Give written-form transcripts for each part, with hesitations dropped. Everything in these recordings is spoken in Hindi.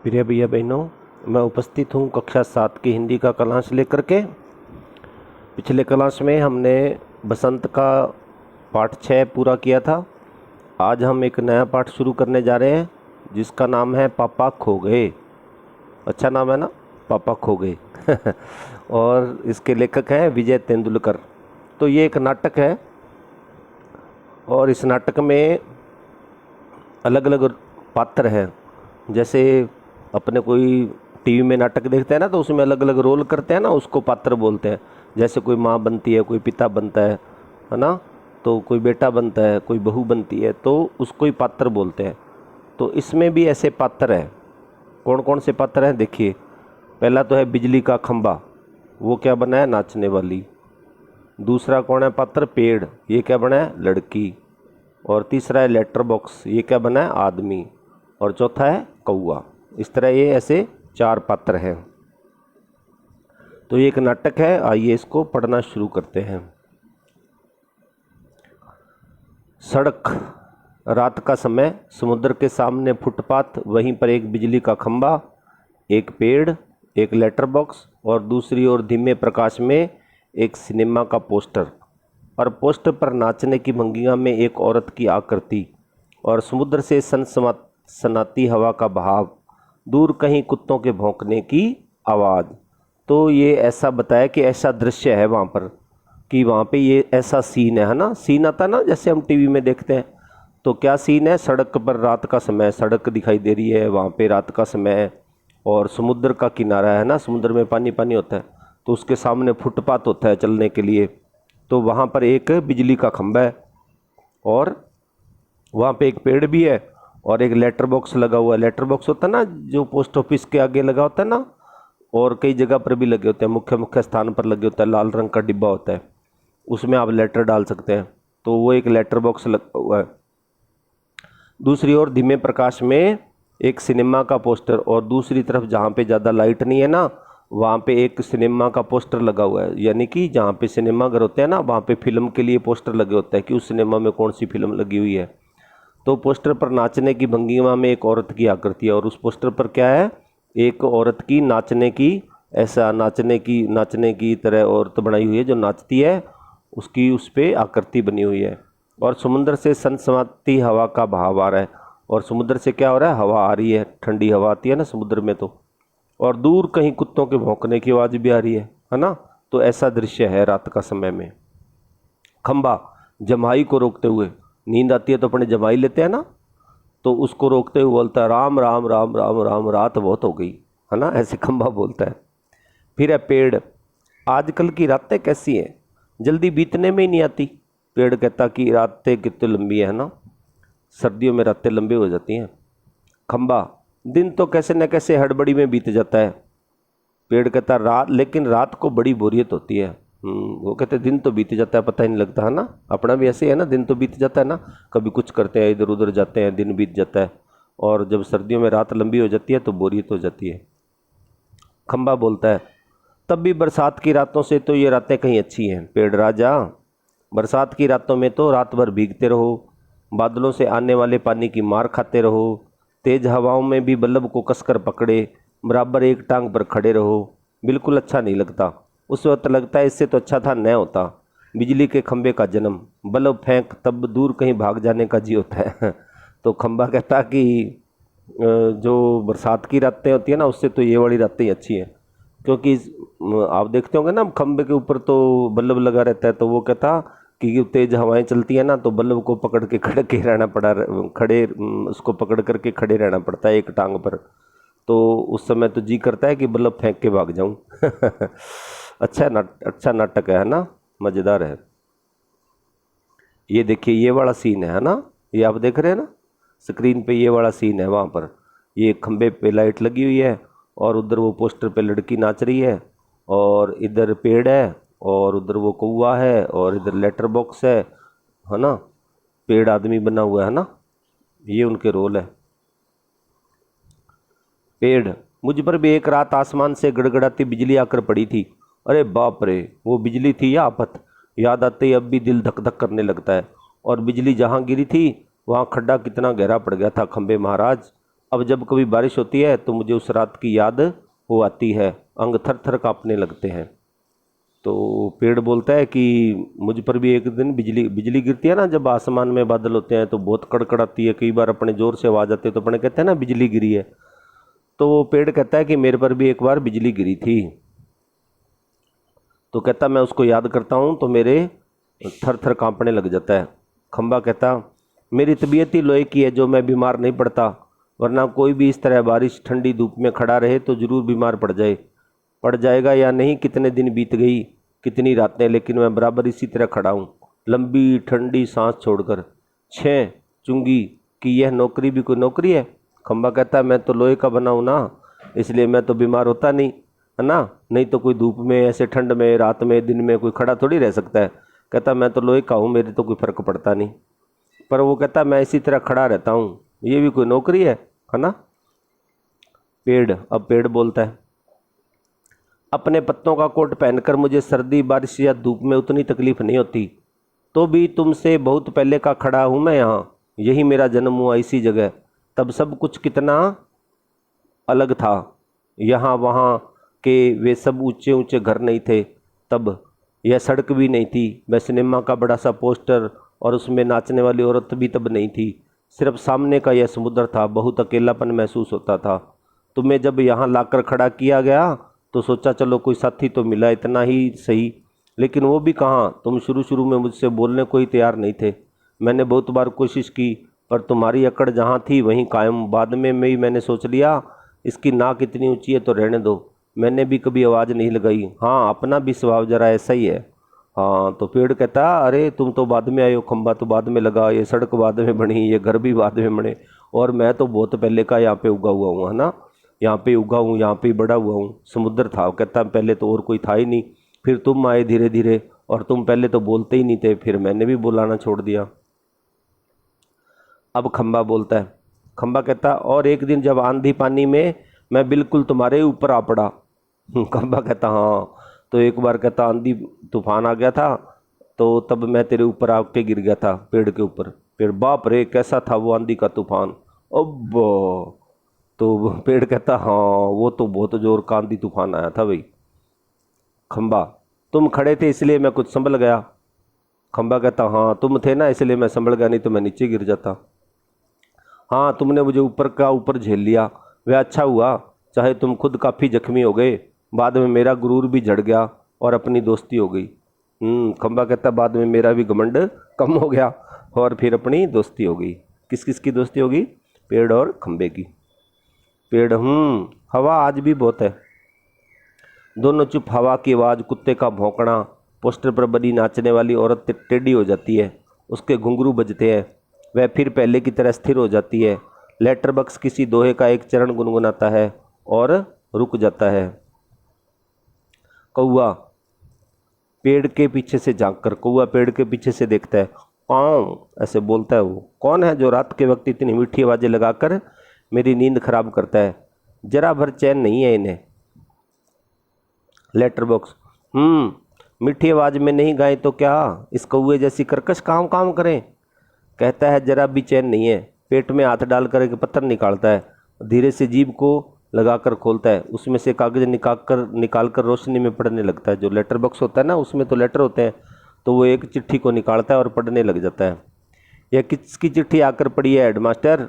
प्रिय भैया बहनों, मैं उपस्थित हूँ कक्षा 7 की हिंदी का क्लास लेकर के। पिछले क्लास में हमने बसंत का पाठ 6 पूरा किया था। आज हम एक नया पाठ शुरू करने जा रहे हैं जिसका नाम है पापा खो गए। अच्छा नाम है ना, पापा खो गए। और इसके लेखक हैं विजय तेंदुलकर। तो ये एक नाटक है और इस नाटक में अलग अलग पात्र हैं। जैसे अपने कोई टीवी में नाटक देखते हैं ना, तो उसमें अलग अलग रोल करते हैं ना, उसको पात्र बोलते हैं। जैसे कोई माँ बनती है, कोई पिता बनता है ना, तो कोई बेटा बनता है, कोई बहू बनती है, तो उसको ही पात्र बोलते हैं। तो इसमें भी ऐसे पात्र हैं। कौन कौन से पात्र हैं देखिए। पहला तो है बिजली का खंभा, वो क्या बना है, नाचने वाली। दूसरा कौन है पात्र, पेड़, ये क्या बना है, लड़की। और तीसरा है लेटर बॉक्स, ये क्या बना है, आदमी। और चौथा है कौआ। इस तरह ये ऐसे 4 पात्र हैं। तो ये एक नाटक है, आइए इसको पढ़ना शुरू करते हैं। सड़क, रात का समय, समुद्र के सामने फुटपाथ, वहीं पर एक बिजली का खंभा, एक पेड़, एक लेटर बॉक्स और दूसरी ओर धीमे प्रकाश में एक सिनेमा का पोस्टर। और पोस्टर पर नाचने की भंगिमा में एक औरत की आकृति और समुद्र से सनाती हवा का बहाव, दूर कहीं कुत्तों के भौंकने की आवाज़। तो ये ऐसा बताया कि ऐसा दृश्य है वहाँ पर, कि वहाँ पे ये ऐसा सीन है ना, सीन आता ना जैसे हम टीवी में देखते हैं। तो क्या सीन है, सड़क पर रात का समय, सड़क दिखाई दे रही है वहाँ पे रात का समय, और समुद्र का किनारा है ना, समुद्र में पानी पानी होता है, तो उसके सामने फुटपाथ होता है चलने के लिए। तो वहाँ पर एक बिजली का खंभा है और वहाँ पे एक पेड़ भी है और एक लेटर बॉक्स लगा हुआ है। लेटर बॉक्स होता है ना जो पोस्ट ऑफिस के आगे लगा होता है ना, और कई जगह पर भी लगे होते हैं, मुख्य मुख्य स्थान पर लगे होता है, लाल रंग का डिब्बा होता है, उसमें आप लेटर डाल सकते हैं। तो वो एक लेटर बॉक्स लगा हुआ है। दूसरी ओर धीमे प्रकाश में एक सिनेमा का पोस्टर, और दूसरी तरफ जहाँ पे ज़्यादा लाइट नहीं है ना, वहाँ पे एक सिनेमा का पोस्टर लगा हुआ है। यानी कि जहाँ पे सिनेमा घर होते हैं ना, वहाँ पे फिल्म के लिए पोस्टर लगे होते हैं कि उस सिनेमा में कौन सी फिल्म लगी हुई है। तो पोस्टर पर नाचने की भंगिमा में एक औरत की आकृति है, और उस पोस्टर पर क्या है, एक औरत की नाचने की, ऐसा नाचने की तरह औरत बनाई हुई है जो नाचती है, उसकी उस पर आकृति बनी हुई है। और समुद्र से सनसनाती हवा का बहाव आ रहा है, और समुद्र से क्या हो रहा है, हवा आ रही है, ठंडी हवा आती है ना समुद्र में। तो और दूर कहीं कुत्तों के भौंकने की आवाज़ भी आ रही है ना। तो ऐसा दृश्य है रात का समय में। खंबा, जमाई को रोकते हुए, नींद आती है तो अपने जमाई लेते हैं ना, तो उसको रोकते हुए बोलता है, राम राम राम राम राम, रात बहुत हो गई, है ना, ऐसे खंबा बोलता है। फिर है पेड़, आजकल की रातें कैसी हैं, जल्दी बीतने में ही नहीं आती। पेड़ कहता कि रातें कितनी लंबी है ना, सर्दियों में रातें लंबी हो जाती हैं। खंबा, दिन तो कैसे न कैसे हड़बड़ी में बीत जाता है। पेड़ कहता रात, लेकिन रात को बड़ी बोरियत होती है। वो कहते दिन तो बीत जाता है, पता ही नहीं लगता, है ना। अपना भी ऐसे है ना, दिन तो बीत जाता है ना, कभी कुछ करते हैं, इधर उधर जाते हैं, दिन बीत जाता है। और जब सर्दियों में रात लंबी हो जाती है तो बोरियत हो जाती है। खंबा बोलता है, तब भी बरसात की रातों से तो ये रातें कहीं अच्छी हैं। पेड़ राजा, बरसात की रातों में तो रात भर भीगते रहो, बादलों से आने वाले पानी की मार खाते रहो, तेज हवाओं में भी बल्ब को कसकर पकड़े, बराबर एक टांग पर खड़े रहो, बिल्कुल अच्छा नहीं लगता। उस वक्त लगता है इससे तो अच्छा था न होता। बिजली के खंभे का जन्म, बल्ब फेंक तब दूर कहीं भाग जाने का जी होता है। तो खंभा कहता कि जो बरसात की रातें होती है ना, उससे तो ये वाली रातें ही अच्छी हैं। क्योंकि आप देखते होंगे ना, खंभे के ऊपर तो बल्ब लगा रहता है, तो वो कहता कि तेज हवाएं चलती है ना, तो बल्ब को पकड़ के खड़े के रहना पड़ा, उसको पकड़ करके खड़े रहना पड़ता है एक टांग पर। तो उस समय तो जी करता है कि बल्ब फेंक के भाग जाऊं। अच्छा नाटक है ना, मज़ेदार है। ये देखिए, ये वाला सीन है ना, ये आप देख रहे हैं ना स्क्रीन पे, ये वाला सीन है। वहाँ पर ये खंबे पे लाइट लगी हुई है, और उधर वो पोस्टर पे लड़की नाच रही है, और इधर पेड़ है, और उधर वो कौवा है, और इधर लेटर बॉक्स है ना। पेड़ आदमी बना हुआ है ना, ये उनके रोल है। पेड़, मुझ पर भी एक रात आसमान से गड़गड़ाती बिजली आकर पड़ी थी। अरे बाप रे, वो बिजली थी या आफत, याद आते ही अब भी दिल धक धक करने लगता है। और बिजली जहाँ गिरी थी वहाँ खड्डा कितना गहरा पड़ गया था खंबे महाराज, अब जब कभी बारिश होती है तो मुझे उस रात की याद हो आती है, अंग थर थर कांपने लगते हैं। तो पेड़ बोलता है कि मुझ पर भी एक दिन बिजली बिजली गिरती है ना, जब आसमान में बादल होते हैं तो बहुत कड़कड़ाती है, कई बार अपने ज़ोर से आवाज़ आती है तो अपने कहते हैं ना बिजली गिरी है। तो वो पेड़ कहता है कि मेरे पर भी एक बार बिजली गिरी थी। तो कहता मैं उसको याद करता हूँ तो मेरे थर थर कांपने लग जाता है। खंबा कहता मेरी तबीयत ही लोहे की है जो मैं बीमार नहीं पड़ता, वरना कोई भी इस तरह बारिश ठंडी धूप में खड़ा रहे तो ज़रूर बीमार पड़ जाएगा या नहीं। कितने दिन बीत गई, कितनी रातें, लेकिन मैं बराबर इसी तरह खड़ा हूँ, लंबी ठंडी सांस छोड़कर। छः चुंगी कि यह नौकरी भी कोई नौकरी है। खंबा कहता है मैं तो लोहे का बना हूँ ना, इसलिए मैं तो बीमार होता नहीं, है ना। नहीं तो कोई धूप में ऐसे ठंड में रात में दिन में कोई खड़ा थोड़ी रह सकता है। कहता मैं तो लोहे का हूँ, मेरे तो कोई फर्क पड़ता नहीं। पर वो कहता मैं इसी तरह खड़ा रहता हूँ, ये भी कोई नौकरी है ना। पेड़ बोलता है अपने पत्तों का कोट पहनकर मुझे सर्दी बारिश या धूप में उतनी तकलीफ नहीं होती, तो भी तुमसे बहुत पहले का खड़ा हूँ मैं यहाँ, यही मेरा जन्म हुआ इसी जगह। तब सब कुछ कितना अलग था, यहाँ वहाँ के वे सब ऊंचे ऊंचे घर नहीं थे तब, यह सड़क भी नहीं थी, वह सिनेमा का बड़ा सा पोस्टर और उसमें नाचने वाली औरत भी तब नहीं थी। सिर्फ सामने का यह समुद्र था, बहुत अकेलापन महसूस होता था। तुम्हें जब यहाँ लाकर खड़ा किया गया तो सोचा चलो कोई साथी तो मिला, इतना ही सही, लेकिन वो भी कहाँ। तुम शुरू शुरू में मुझसे बोलने को ही तैयार नहीं थे। मैंने बहुत बार कोशिश की पर तुम्हारी अकड़ जहाँ थी वहीं कायम। बाद में मैंने सोच लिया इसकी नाक इतनी ऊंची है तो रहने दो, मैंने भी कभी आवाज़ नहीं लगाई। हाँ अपना भी स्वभाव जरा ऐसा ही है। हाँ तो पेड़ कहता अरे तुम तो बाद में आए हो, खंबा तो बाद में लगा, ये सड़क बाद में बनी, ये घर भी बाद में बने, और मैं तो बहुत पहले का यहाँ पे उगा हुआ हूँ, है ना। यहाँ पे उगा हूँ, यहाँ पे बड़ा हुआ हूँ। समुद्र था, कहता पहले तो और कोई था ही नहीं, फिर तुम आए धीरे धीरे, और तुम पहले तो बोलते ही नहीं थे, फिर मैंने भी बुलाना छोड़ दिया। अब खंबा बोलता है। खंबा कहता और एक दिन जब आंधी पानी में मैं बिल्कुल तुम्हारे ऊपर आ पड़ा। खंबा कहता हाँ। तो एक बार कहता आंधी तूफान आ गया था तो तब मैं तेरे ऊपर आके गिर गया था पेड़ के ऊपर। पेड़ बाप रे कैसा था वो आंधी का तूफान। अब तो पेड़ कहता हाँ वो तो बहुत जोर का आंधी तूफान आया था भाई। खंबा तुम खड़े थे इसलिए मैं कुछ संभल गया। खंबा कहता हाँ तुम थे ना इसलिए मैं संभल गया, नहीं तो मैं नीचे गिर जाता। हाँ तुमने मुझे ऊपर का ऊपर झेल लिया, वह अच्छा हुआ, चाहे तुम खुद काफ़ी जख्मी हो गए। बाद में मेरा गुरूर भी झड़ गया और अपनी दोस्ती हो गई। खंबा कहता बाद में मेरा भी घमंड कम हो गया और फिर अपनी दोस्ती हो गई। किस किस की दोस्ती होगी? पेड़ और खंबे की। पेड़ हवा आज भी बहुत है। दोनों चुप। हवा की आवाज़, कुत्ते का भौंकना, पोस्टर पर बनी नाचने वाली औरत टेढ़ी हो जाती है, उसके घुंघरू बजते हैं, वह फिर पहले की तरह स्थिर हो जाती है। लेटर बक्स किसी दोहे का एक चरण गुनगुनाता है और रुक जाता है। कौआ पेड़ के पीछे से झांककर, कौआ पेड़ के पीछे से देखता है। पाँव ऐसे बोलता है वो, कौन है जो रात के वक्त इतनी मीठी आवाज़ें लगाकर मेरी नींद खराब करता है? जरा भर चैन नहीं है इन्हें। लेटर बॉक्स मीठी आवाज़ में नहीं गाएं तो क्या इस कौए जैसी कर्कश काम काम करें? कहता है जरा भी चैन नहीं है। पेट में हाथ डालकर एक पत्थर निकालता है, धीरे से जीभ को लगाकर खोलता है, उसमें से कागज़ निकालकर रोशनी में पढ़ने लगता है। जो लेटर बॉक्स होता है ना उसमें तो लेटर होते हैं, तो वो एक चिट्ठी को निकालता है और पढ़ने लग जाता है। यह किसकी चिट्ठी आकर पड़ी है हेडमास्टर?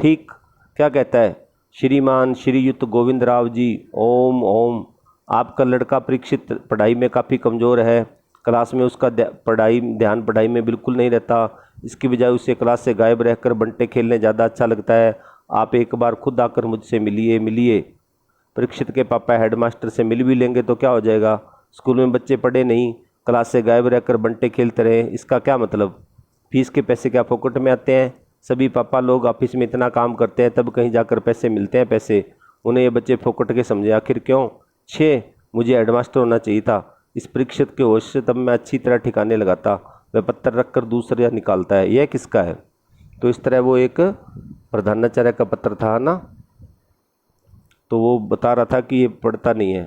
ठीक, क्या कहता है? श्रीमान श्रीयुत गोविंद राव जी, ओम ओम। आपका लड़का परीक्षित पढ़ाई में काफ़ी कमज़ोर है, क्लास में उसका ध्यान पढ़ाई में बिल्कुल नहीं रहता, इसकी बजाय उसे क्लास से गायब रहकर बंटे खेलने ज़्यादा अच्छा लगता है। आप एक बार खुद आकर मुझसे मिलिए। परीक्षित के पापा हेडमास्टर से मिल भी लेंगे तो क्या हो जाएगा? स्कूल में बच्चे पढ़े नहीं, क्लास से गायब रहकर बंटे खेलते रहे, इसका क्या मतलब? फीस के पैसे क्या फोकट में आते हैं? सभी पापा लोग ऑफिस में इतना काम करते हैं तब कहीं जाकर पैसे मिलते हैं पैसे, उन्हें ये बच्चे फोकट के समझे आखिर क्यों? 6 मुझे हेडमास्टर होना चाहिए था। इस परीक्षित के होश से तब मैं अच्छी तरह ठिकाने लगाता। वह पत्थर रखकर दूसरा निकालता है, यह किसका है? तो इस तरह वो एक प्रधानाचार्य का पत्र था ना, तो वो बता रहा था कि ये पढ़ता नहीं है,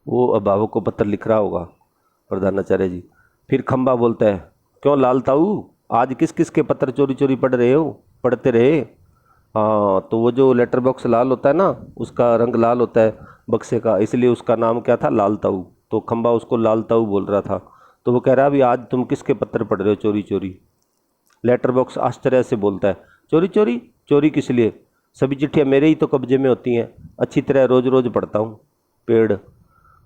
वो अभिभावक को पत्र लिख रहा होगा प्रधानाचार्य जी। फिर खंबा बोलता है क्यों लाल ताऊ, आज किस किस के पत्र चोरी चोरी पढ़ते रहे? हाँ, तो वो जो लेटर बॉक्स लाल होता है ना, उसका रंग लाल होता है बक्से का, इसलिए उसका नाम क्या था? लाल ताऊ। तो खंबा उसको लाल ताऊ बोल रहा था। तो वो कह रहा अभी आज तुम किसके पत्र पढ़ रहे हो चोरी चोरी? लेटर बॉक्स आश्चर्य से बोलता है, चोरी चोरी? चोरी किस लिए? सभी चिट्ठियाँ मेरे ही तो कब्जे में होती हैं, अच्छी तरह रोज रोज पढ़ता हूँ। पेड़,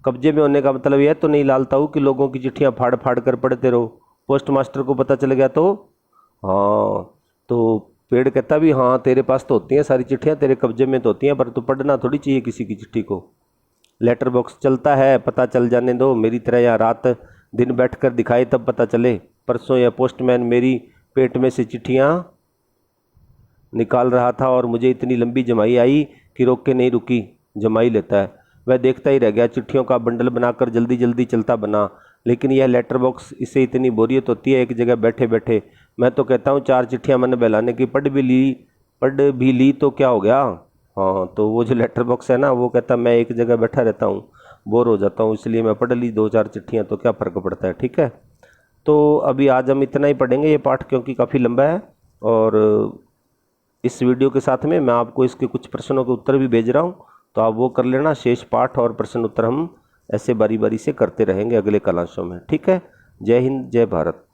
कब्जे में होने का मतलब यह तो नहीं लालता हूँ कि लोगों की चिट्ठियाँ फाड़ फाड़ कर पढ़ते रहो, पोस्ट मास्टर को पता चल गया तो? हाँ, तो पेड़ कहता भी हाँ, तेरे पास तो होती हैं सारी चिट्ठियाँ, तेरे कब्जे में तो होती हैं, पर तू पढ़ना थोड़ी चाहिए किसी की चिट्ठी को। लेटर बॉक्स, चलता है, पता चल जाने दो, मेरी तरह यहाँ रात दिन बैठ कर दिखाए तब पता चले। परसों यह पोस्टमैन मेरी पेट में से चिट्ठियाँ निकाल रहा था और मुझे इतनी लंबी जमाई आई कि रोक के नहीं रुकी। जमाई लेता है, वह देखता ही रह गया, चिट्ठियों का बंडल बनाकर जल्दी जल्दी चलता बना। लेकिन यह लेटर बॉक्स, इससे इतनी बोरियत होती है एक जगह बैठे बैठे। मैं तो कहता हूँ 4 चिट्ठियाँ मन बहलाने की पढ़ भी ली तो क्या हो गया? हाँ, तो वो जो लेटर बॉक्स है ना, वो कहता मैं एक जगह बैठा रहता हूँ, बोर हो जाता हूँ, इसलिए मैं पढ़ ली 2-4 चिट्ठियाँ, तो क्या फ़र्क पड़ता है। ठीक है, तो अभी आज हम इतना ही पढ़ेंगे ये पाठ, क्योंकि काफ़ी लंबा है। और इस वीडियो के साथ में मैं आपको इसके कुछ प्रश्नों के उत्तर भी भेज रहा हूँ, तो आप वो कर लेना। शेष पाठ और प्रश्न उत्तर हम ऐसे बारी बारी से करते रहेंगे अगले क्लासों में। ठीक है, जय हिंद, जय भारत।